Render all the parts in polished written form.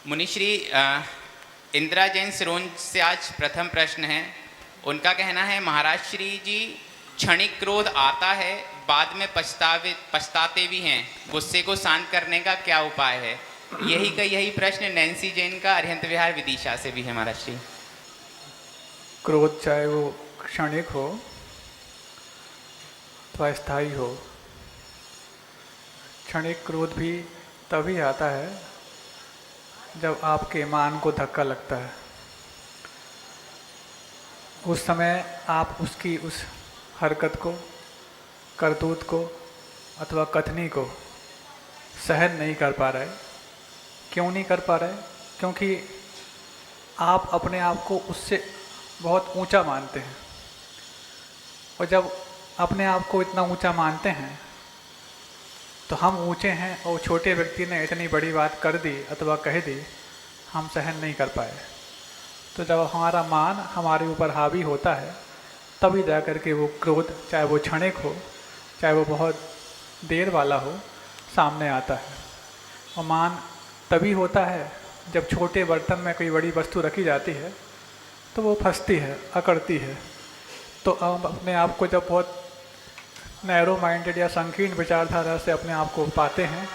मुनिश्री इंदिरा जैन सिरोंज से आज प्रथम प्रश्न है। उनका कहना है, महाराज श्री जी, क्षणिक क्रोध आता है, बाद में पछताते भी हैं, गुस्से को शांत करने का क्या उपाय है? यही प्रश्न नैन्सी जैन का अरिहंत विहार विदिशा से भी है। महाराज श्री, क्रोध चाहे वो क्षणिक हो अथवा स्थायी हो, क्षणिक क्रोध भी तभी आता है जब आपके ईमान को धक्का लगता है। उस समय आप उसकी उस हरकत को, करतूत को अथवा कथनी को सहन नहीं कर पा रहे। क्यों नहीं कर पा रहे? क्योंकि आप अपने आप को उससे बहुत ऊंचा मानते हैं, और जब अपने आप को इतना ऊंचा मानते हैं तो हम ऊंचे हैं और छोटे व्यक्ति ने इतनी बड़ी बात कर दी अथवा कह दी, हम सहन नहीं कर पाए। तो जब हमारा मान हमारे ऊपर हावी होता है, तभी जा कर के वो क्रोध, चाहे वो क्षणिक हो चाहे वो बहुत देर वाला हो, सामने आता है। और मान तभी होता है जब छोटे बर्तन में कोई बड़ी वस्तु रखी जाती है तो वो फंसती है, अकड़ती है। तो हम अपने आप को जब बहुत नैरो माइंडेड या संकीर्ण विचारधारा से अपने आप को पाते हैं,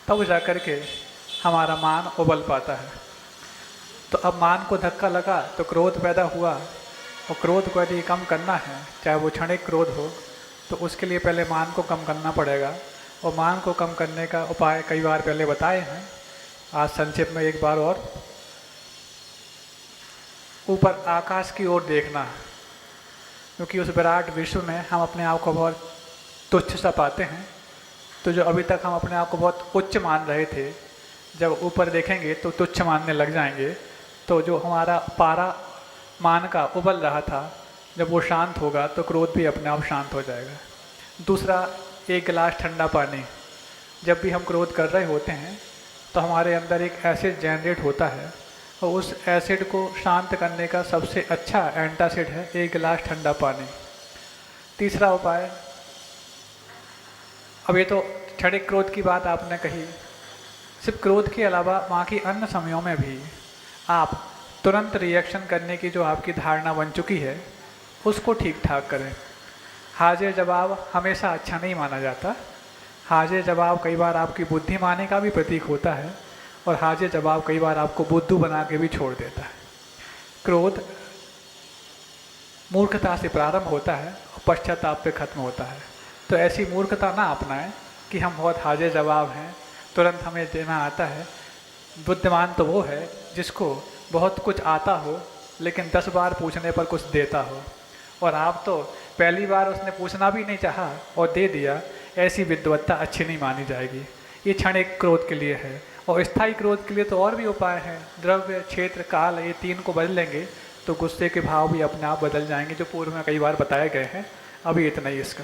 तब जा कर के हमारा मान उबल पाता है। तो अब मान को धक्का लगा तो क्रोध पैदा हुआ, और क्रोध को यदि कम करना है, चाहे वो क्षणिक क्रोध हो, तो उसके लिए पहले मान को कम करना पड़ेगा। और मान को कम करने का उपाय कई बार पहले बताए हैं, आज संक्षेप में एक बार और। ऊपर आकाश की ओर देखना, क्योंकि उस विराट विश्व में हम अपने आप को बहुत तुच्छ सा पाते हैं। तो जो अभी तक हम अपने आप को बहुत उच्च मान रहे थे, जब ऊपर देखेंगे तो तुच्छ मानने लग जाएंगे। तो जो हमारा पारा मान का उबल रहा था, जब वो शांत होगा तो क्रोध भी अपने आप शांत हो जाएगा। दूसरा, एक गिलास ठंडा पानी। जब भी हम क्रोध कर रहे होते हैं तो हमारे अंदर एक एसिड जनरेट होता है, और उस एसिड को शांत करने का सबसे अच्छा एंटासिड है एक गिलास ठंडा पानी। तीसरा उपाय, अब ये तो क्षणिक क्रोध की बात आपने कही, सिर्फ क्रोध के अलावा बाकी अन्य समयों में भी आप तुरंत रिएक्शन करने की जो आपकी धारणा बन चुकी है, उसको ठीक ठाक करें। हाजिर जवाब हमेशा अच्छा नहीं माना जाता। हाजिर जवाब कई बार आपकी बुद्धिमानी का भी प्रतीक होता है, और हाजिर जवाब कई बार आपको बुद्धू बना के भी छोड़ देता है। क्रोध मूर्खता से प्रारंभ होता है और पश्चाताप पे खत्म होता है। तो ऐसी मूर्खता ना अपनाएं कि हम बहुत हाजिर जवाब हैं, तुरंत हमें देना आता है। बुद्धिमान तो वो है जिसको बहुत कुछ आता हो, लेकिन 10 बार पूछने पर कुछ देता हो। और आप तो पहली बार उसने पूछना भी नहीं चाहा और दे दिया, ऐसी विद्वत्ता अच्छी नहीं मानी जाएगी। ये क्षणिक क्रोध के लिए है। और स्थायी क्रोध के लिए तो और भी उपाय हैं। द्रव्य, क्षेत्र, काल, ये 3 को बदलेंगे तो गुस्से के भाव भी अपने आप बदल जाएंगे, जो पूर्व में कई बार बताए गए हैं। अभी इतना ही इसका।